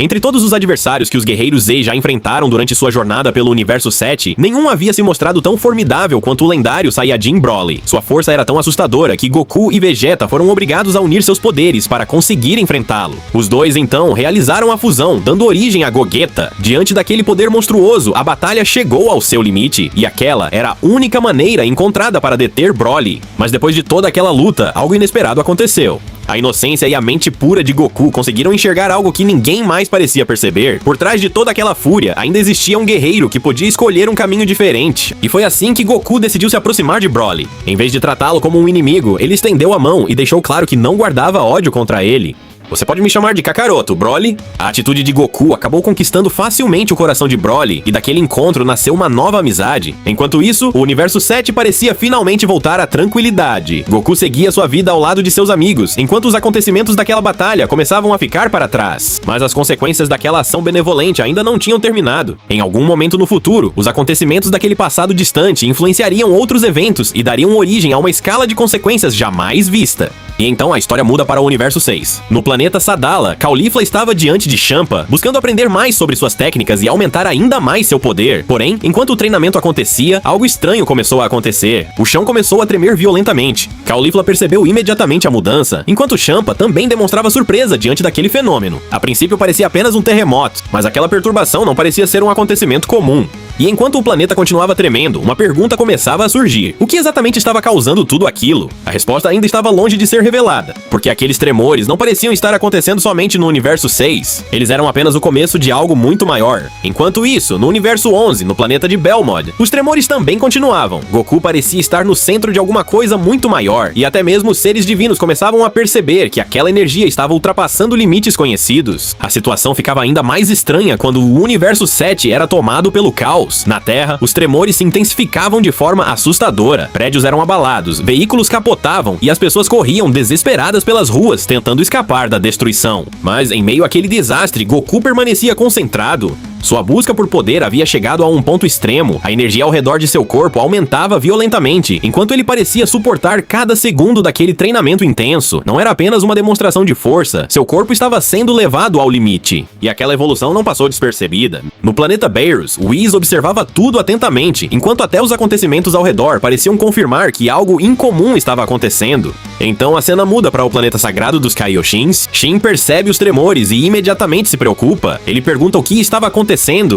Entre todos os adversários que os guerreiros Z já enfrentaram durante sua jornada pelo Universo 7, nenhum havia se mostrado tão formidável quanto o lendário Saiyajin Broly. Sua força era tão assustadora que Goku e Vegeta foram obrigados a unir seus poderes para conseguir enfrentá-lo. Os dois, então, realizaram a fusão, dando origem a Gogeta. Diante daquele poder monstruoso, a batalha chegou ao seu limite, e aquela era a única maneira encontrada para deter Broly. Mas depois de toda aquela luta, algo inesperado aconteceu. A inocência e a mente pura de Goku conseguiram enxergar algo que ninguém mais parecia perceber. Por trás de toda aquela fúria, ainda existia um guerreiro que podia escolher um caminho diferente. E foi assim que Goku decidiu se aproximar de Broly. Em vez de tratá-lo como um inimigo, ele estendeu a mão e deixou claro que não guardava ódio contra ele. Você pode me chamar de Kakaroto, Broly? A atitude de Goku acabou conquistando facilmente o coração de Broly, e daquele encontro nasceu uma nova amizade. Enquanto isso, o Universo 7 parecia finalmente voltar à tranquilidade. Goku seguia sua vida ao lado de seus amigos, enquanto os acontecimentos daquela batalha começavam a ficar para trás. Mas as consequências daquela ação benevolente ainda não tinham terminado. Em algum momento no futuro, os acontecimentos daquele passado distante influenciariam outros eventos e dariam origem a uma escala de consequências jamais vista. E então a história muda para o Universo 6. No planeta Sadala, Caulifla estava diante de Champa, buscando aprender mais sobre suas técnicas e aumentar ainda mais seu poder. Porém, enquanto o treinamento acontecia, algo estranho começou a acontecer. O chão começou a tremer violentamente. Caulifla percebeu imediatamente a mudança, enquanto Champa também demonstrava surpresa diante daquele fenômeno. A princípio parecia apenas um terremoto, mas aquela perturbação não parecia ser um acontecimento comum. E enquanto o planeta continuava tremendo, uma pergunta começava a surgir. O que exatamente estava causando tudo aquilo? A resposta ainda estava longe de ser revelada, porque aqueles tremores não pareciam estar acontecendo somente no Universo 6. Eles eram apenas o começo de algo muito maior. Enquanto isso, no Universo 11, no planeta de Belmod, os tremores também continuavam. Goku parecia estar no centro de alguma coisa muito maior, e até mesmo os seres divinos começavam a perceber que aquela energia estava ultrapassando limites conhecidos. A situação ficava ainda mais estranha quando o Universo 7 era tomado pelo caos. Na Terra, os tremores se intensificavam de forma assustadora. Prédios eram abalados, veículos capotavam e as pessoas corriam desesperadas pelas ruas, tentando escapar da destruição. Mas em meio àquele desastre, Goku permanecia concentrado. Sua busca por poder havia chegado a um ponto extremo. A energia ao redor de seu corpo aumentava violentamente, enquanto ele parecia suportar cada segundo daquele treinamento intenso. Não era apenas uma demonstração de força, seu corpo estava sendo levado ao limite. E aquela evolução não passou despercebida. No planeta Beerus, Whis observava tudo atentamente, enquanto até os acontecimentos ao redor pareciam confirmar que algo incomum estava acontecendo. Então a cena muda para o planeta sagrado dos Kaioshins. Shin percebe os tremores e imediatamente se preocupa. Ele pergunta o que estava acontecendo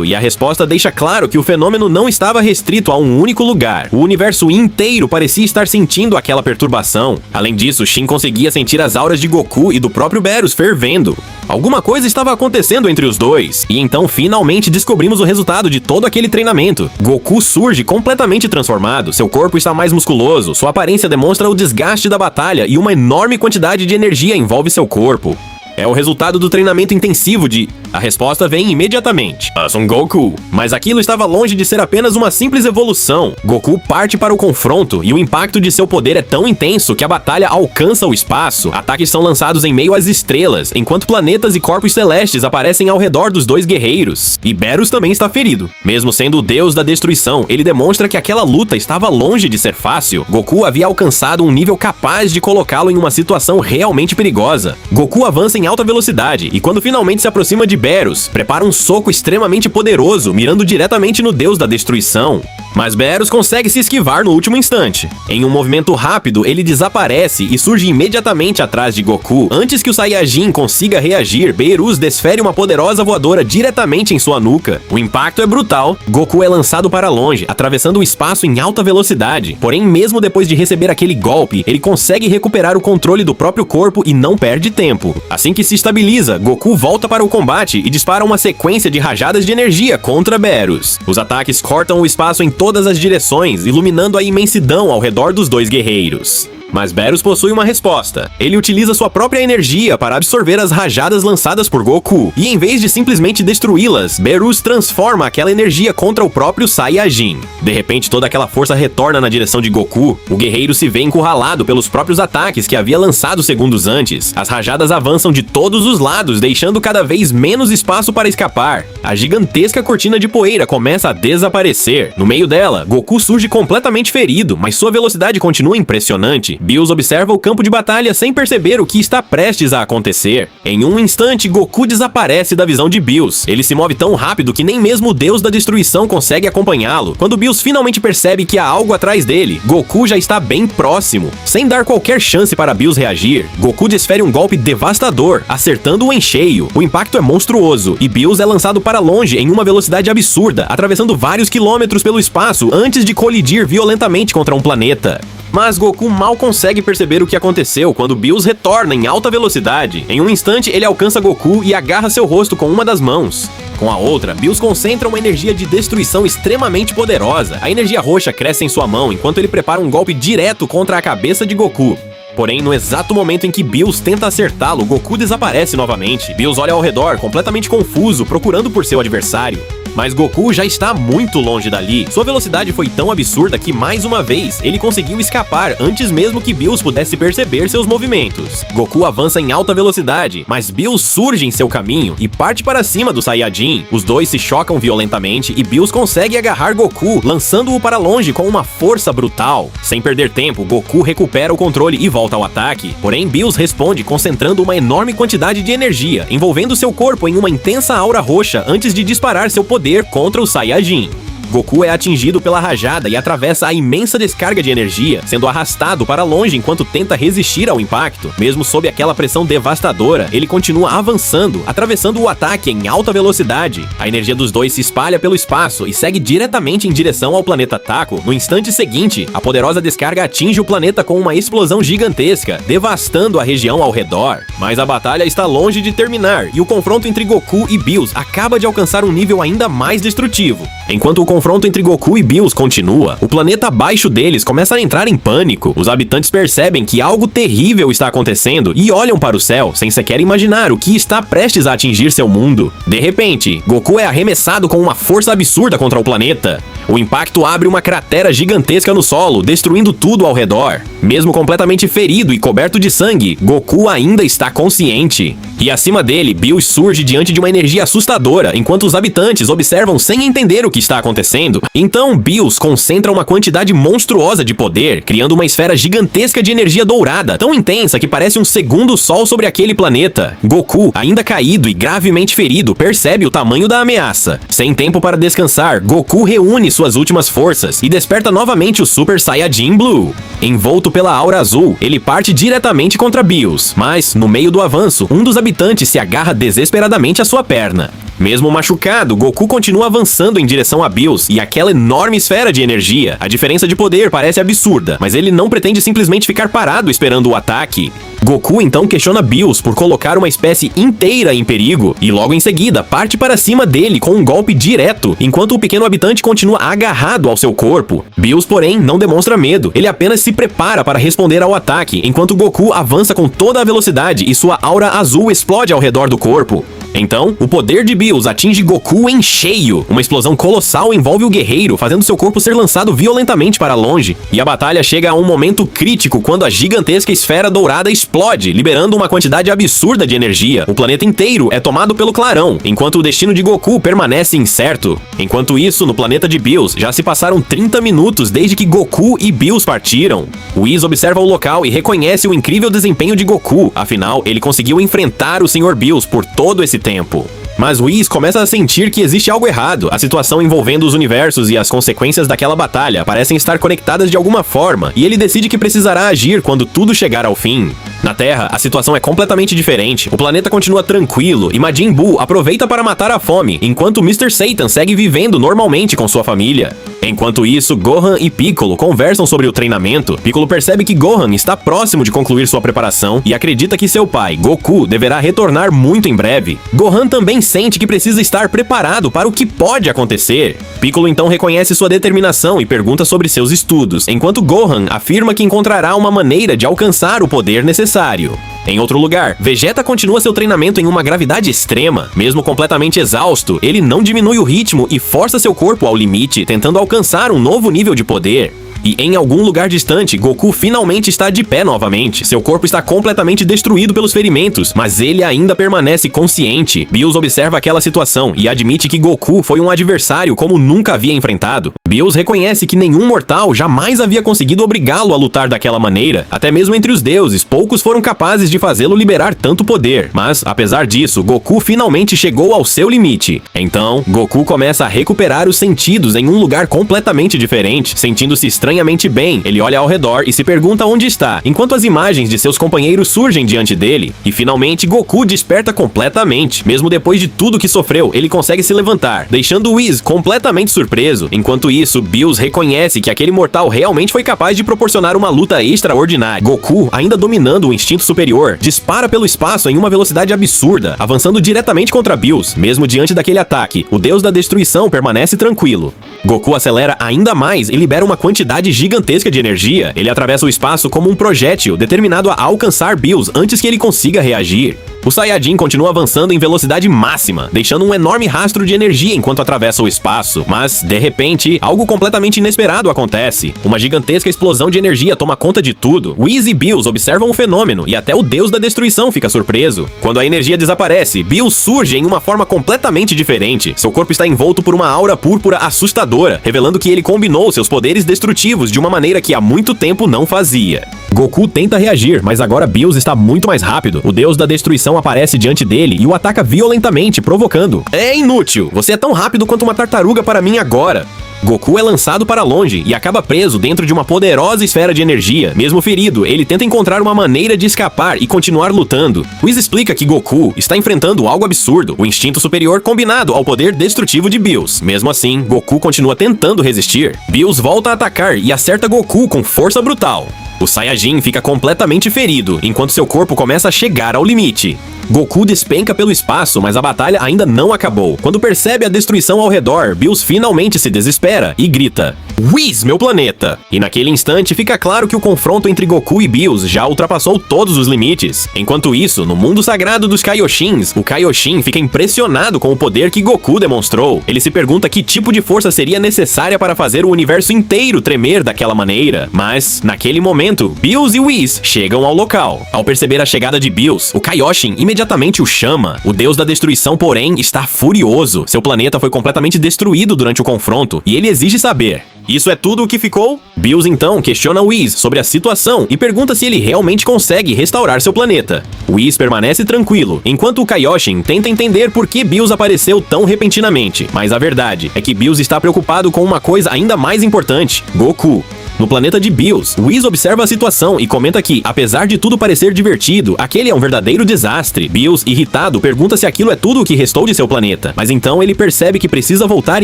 e a resposta deixa claro que o fenômeno não estava restrito a um único lugar. O universo inteiro parecia estar sentindo aquela perturbação. Além disso, Shin conseguia sentir as auras de Goku e do próprio Beerus fervendo. Alguma coisa estava acontecendo entre os dois, e então finalmente descobrimos o resultado de todo aquele treinamento. Goku surge completamente transformado, seu corpo está mais musculoso, sua aparência demonstra o desgaste da batalha e uma enorme quantidade de energia envolve seu corpo. É o resultado do treinamento intensivo de... A resposta vem imediatamente. Son Goku. Mas aquilo estava longe de ser apenas uma simples evolução. Goku parte para o confronto e o impacto de seu poder é tão intenso que a batalha alcança o espaço. Ataques são lançados em meio às estrelas, enquanto planetas e corpos celestes aparecem ao redor dos dois guerreiros. E Beerus também está ferido. Mesmo sendo o deus da destruição, ele demonstra que aquela luta estava longe de ser fácil. Goku havia alcançado um nível capaz de colocá-lo em uma situação realmente perigosa. Goku avança em alta velocidade e quando finalmente se aproxima de Beerus, prepara um soco extremamente poderoso, mirando diretamente no deus da destruição. Mas Beerus consegue se esquivar no último instante. Em um movimento rápido, ele desaparece e surge imediatamente atrás de Goku. Antes que o Saiyajin consiga reagir, Beerus desfere uma poderosa voadora diretamente em sua nuca. O impacto é brutal. Goku é lançado para longe, atravessando o espaço em alta velocidade. Porém, mesmo depois de receber aquele golpe, ele consegue recuperar o controle do próprio corpo e não perde tempo. Assim que se estabiliza, Goku volta para o combate e dispara uma sequência de rajadas de energia contra Beerus. Os ataques cortam o espaço em todas as direções, iluminando a imensidão ao redor dos dois guerreiros. Mas Beerus possui uma resposta. Ele utiliza sua própria energia para absorver as rajadas lançadas por Goku. E em vez de simplesmente destruí-las, Beerus transforma aquela energia contra o próprio Saiyajin. De repente, toda aquela força retorna na direção de Goku. O guerreiro se vê encurralado pelos próprios ataques que havia lançado segundos antes. As rajadas avançam de todos os lados, deixando cada vez menos espaço para escapar. A gigantesca cortina de poeira começa a desaparecer. No meio dela, Goku surge completamente ferido, mas sua velocidade continua impressionante. Bills observa o campo de batalha sem perceber o que está prestes a acontecer. Em um instante, Goku desaparece da visão de Bills. Ele se move tão rápido que nem mesmo o Deus da Destruição consegue acompanhá-lo. Quando Bills finalmente percebe que há algo atrás dele, Goku já está bem próximo. Sem dar qualquer chance para Bills reagir, Goku desfere um golpe devastador, acertando-o em cheio. O impacto é monstruoso e Bills é lançado para longe em uma velocidade absurda, atravessando vários quilômetros pelo espaço antes de colidir violentamente contra um planeta. Mas Goku mal consegue perceber o que aconteceu quando Bills retorna em alta velocidade. Em um instante, ele alcança Goku e agarra seu rosto com uma das mãos. Com a outra, Bills concentra uma energia de destruição extremamente poderosa. A energia roxa cresce em sua mão enquanto ele prepara um golpe direto contra a cabeça de Goku. Porém, no exato momento em que Bills tenta acertá-lo, Goku desaparece novamente. Bills olha ao redor, completamente confuso, procurando por seu adversário. Mas Goku já está muito longe dali. Sua velocidade foi tão absurda que, mais uma vez, ele conseguiu escapar antes mesmo que Bills pudesse perceber seus movimentos. Goku avança em alta velocidade, mas Bills surge em seu caminho e parte para cima do Saiyajin. Os dois se chocam violentamente e Bills consegue agarrar Goku, lançando-o para longe com uma força brutal. Sem perder tempo, Goku recupera o controle e volta ao ataque. Porém, Bills responde concentrando uma enorme quantidade de energia, envolvendo seu corpo em uma intensa aura roxa antes de disparar seu poder contra o Saiyajin. Goku é atingido pela rajada e atravessa a imensa descarga de energia, sendo arrastado para longe enquanto tenta resistir ao impacto. Mesmo sob aquela pressão devastadora, ele continua avançando, atravessando o ataque em alta velocidade. A energia dos dois se espalha pelo espaço e segue diretamente em direção ao planeta Taco. No instante seguinte, a poderosa descarga atinge o planeta com uma explosão gigantesca, devastando a região ao redor. Mas a batalha está longe de terminar e o confronto entre Goku e Bills acaba de alcançar um nível ainda mais destrutivo. Enquanto o confronto entre Goku e Bills continua, o planeta abaixo deles começa a entrar em pânico. Os habitantes percebem que algo terrível está acontecendo e olham para o céu, sem sequer imaginar o que está prestes a atingir seu mundo. De repente, Goku é arremessado com uma força absurda contra o planeta. O impacto abre uma cratera gigantesca no solo, destruindo tudo ao redor. Mesmo completamente ferido e coberto de sangue, Goku ainda está consciente. E acima dele, Bills surge diante de uma energia assustadora, enquanto os habitantes observam sem entender o que está acontecendo. Então, Bills concentra uma quantidade monstruosa de poder, criando uma esfera gigantesca de energia dourada, tão intensa que parece um segundo sol sobre aquele planeta. Goku, ainda caído e gravemente ferido, percebe o tamanho da ameaça. Sem tempo para descansar, Goku reúne suas últimas forças e desperta novamente o Super Saiyajin Blue. Envolto pela aura azul, ele parte diretamente contra Bills, mas, no meio do avanço, um dos habitantes se agarra desesperadamente à sua perna. Mesmo machucado, Goku continua avançando em direção a Bills e aquela enorme esfera de energia. A diferença de poder parece absurda, mas ele não pretende simplesmente ficar parado esperando o ataque. Goku então questiona Bills por colocar uma espécie inteira em perigo e logo em seguida parte para cima dele com um golpe direto, enquanto o pequeno habitante continua agarrado ao seu corpo. Bills, porém, não demonstra medo, ele apenas se prepara para responder ao ataque, enquanto Goku avança com toda a velocidade e sua aura azul explode ao redor do corpo. Então, o poder de Bills atinge Goku em cheio. Uma explosão colossal envolve o guerreiro, fazendo seu corpo ser lançado violentamente para longe. E a batalha chega a um momento crítico quando a gigantesca esfera dourada explode, liberando uma quantidade absurda de energia. O planeta inteiro é tomado pelo clarão, enquanto o destino de Goku permanece incerto. Enquanto isso, no planeta de Bills, já se passaram 30 minutos desde que Goku e Bills partiram. Whis observa o local e reconhece o incrível desempenho de Goku, afinal, ele conseguiu enfrentar o Sr. Bills por todo esse tempo. Mas Whis começa a sentir que existe algo errado. A situação envolvendo os universos e as consequências daquela batalha parecem estar conectadas de alguma forma, e ele decide que precisará agir quando tudo chegar ao fim. Na Terra, a situação é completamente diferente. O planeta continua tranquilo e Majin Buu aproveita para matar a fome, enquanto Mr. Satan segue vivendo normalmente com sua família. Enquanto isso, Gohan e Piccolo conversam sobre o treinamento. Piccolo percebe que Gohan está próximo de concluir sua preparação e acredita que seu pai, Goku, deverá retornar muito em breve. Gohan também sente que precisa estar preparado para o que pode acontecer. Piccolo então reconhece sua determinação e pergunta sobre seus estudos, enquanto Gohan afirma que encontrará uma maneira de alcançar o poder necessário. Em outro lugar, Vegeta continua seu treinamento em uma gravidade extrema. Mesmo completamente exausto, ele não diminui o ritmo e força seu corpo ao limite, tentando alcançar um novo nível de poder. E em algum lugar distante, Goku finalmente está de pé novamente. Seu corpo está completamente destruído pelos ferimentos, mas ele ainda permanece consciente. Bills observa aquela situação e admite que Goku foi um adversário como nunca havia enfrentado. Bills reconhece que nenhum mortal jamais havia conseguido obrigá-lo a lutar daquela maneira. Até mesmo entre os deuses, poucos foram capazes de fazê-lo liberar tanto poder. Mas, apesar disso, Goku finalmente chegou ao seu limite. Então, Goku começa a recuperar os sentidos em um lugar completamente diferente. Sentindo-se estranhamente bem, ele olha ao redor e se pergunta onde está, enquanto as imagens de seus companheiros surgem diante dele. E finalmente, Goku desperta completamente. Mesmo depois de tudo que sofreu, ele consegue se levantar, deixando Whis completamente surpreso. Enquanto isso, Bills reconhece que aquele mortal realmente foi capaz de proporcionar uma luta extraordinária. Goku, ainda dominando o instinto superior, dispara pelo espaço em uma velocidade absurda, avançando diretamente contra Bills. Mesmo diante daquele ataque, o deus da destruição permanece tranquilo. Goku acelera ainda mais e libera uma quantidade gigantesca de energia. Ele atravessa o espaço como um projétil, determinado a alcançar Bills antes que ele consiga reagir. O Saiyajin continua avançando em velocidade máxima, deixando um enorme rastro de energia enquanto atravessa o espaço. Mas, de repente, algo completamente inesperado acontece. Uma gigantesca explosão de energia toma conta de tudo. Whis e Bills observam o fenômeno e até o deus da destruição fica surpreso. Quando a energia desaparece, Bills surge em uma forma completamente diferente. Seu corpo está envolto por uma aura púrpura assustadora, revelando que ele combinou seus poderes destrutivos de uma maneira que há muito tempo não fazia. Goku tenta reagir, mas agora Bills está muito mais rápido. O deus da destruição aparece diante dele e o ataca violentamente, provocando: "É inútil! Você é tão rápido quanto uma tartaruga para mim agora!" Goku é lançado para longe e acaba preso dentro de uma poderosa esfera de energia. Mesmo ferido, ele tenta encontrar uma maneira de escapar e continuar lutando. Whis explica que Goku está enfrentando algo absurdo, o instinto superior combinado ao poder destrutivo de Bills. Mesmo assim, Goku continua tentando resistir. Bills volta a atacar e acerta Goku com força brutal. O Saiyajin fica completamente ferido, enquanto seu corpo começa a chegar ao limite. Goku despenca pelo espaço, mas a batalha ainda não acabou. Quando percebe a destruição ao redor, Bills finalmente se desespera e grita: "Whis, meu planeta!" E naquele instante fica claro que o confronto entre Goku e Bills já ultrapassou todos os limites. Enquanto isso, no mundo sagrado dos Kaioshins, o Kaioshin fica impressionado com o poder que Goku demonstrou. Ele se pergunta que tipo de força seria necessária para fazer o universo inteiro tremer daquela maneira. Mas, naquele momento, Bills e Whis chegam ao local. Ao perceber a chegada de Bills, o Kaioshin imediatamente o chama. O deus da destruição, porém, está furioso. Seu planeta foi completamente destruído durante o confronto e ele exige saber: "Isso é tudo o que ficou?" Bills então questiona Whis sobre a situação e pergunta se ele realmente consegue restaurar seu planeta. Whis permanece tranquilo, enquanto o Kaioshin tenta entender por que Bills apareceu tão repentinamente. Mas a verdade é que Bills está preocupado com uma coisa ainda mais importante: Goku. No planeta de Bills, Whis observa a situação e comenta que, apesar de tudo parecer divertido, aquele é um verdadeiro desastre. Bills, irritado, pergunta se aquilo é tudo o que restou de seu planeta, mas então ele percebe que precisa voltar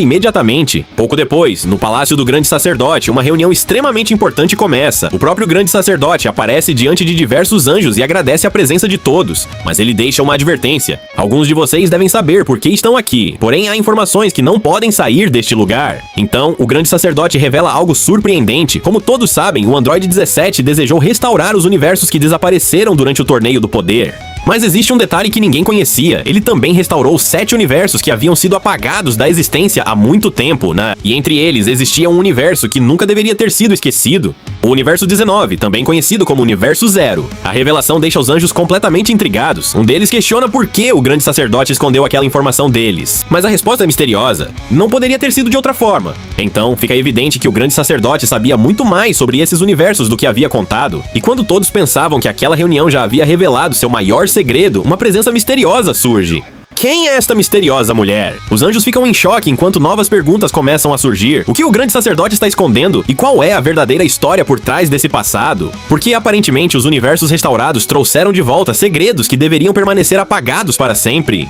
imediatamente. Pouco depois, no Palácio do Grande Sacerdote, uma reunião extremamente importante começa. O próprio Grande Sacerdote aparece diante de diversos anjos e agradece a presença de todos, mas ele deixa uma advertência: "Alguns de vocês devem saber por que estão aqui, porém há informações que não podem sair deste lugar." Então, o Grande Sacerdote revela algo surpreendente. Como todos sabem, o Android 17 desejou restaurar os universos que desapareceram durante o Torneio do Poder. Mas existe um detalhe que ninguém conhecia: ele também restaurou 7 universos que haviam sido apagados da existência há muito tempo, né? E entre eles existia um universo que nunca deveria ter sido esquecido: o Universo 19, também conhecido como Universo Zero. A revelação deixa os anjos completamente intrigados. Um deles questiona por que o Grande Sacerdote escondeu aquela informação deles. Mas a resposta é misteriosa. Não poderia ter sido de outra forma. Então, fica evidente que o Grande Sacerdote sabia muito mais sobre esses universos do que havia contado. E quando todos pensavam que aquela reunião já havia revelado seu maior segredo, uma presença misteriosa surge. Quem é esta misteriosa mulher? Os anjos ficam em choque enquanto novas perguntas começam a surgir. O que o Grande Sacerdote está escondendo? E qual é a verdadeira história por trás desse passado? Porque aparentemente os universos restaurados trouxeram de volta segredos que deveriam permanecer apagados para sempre.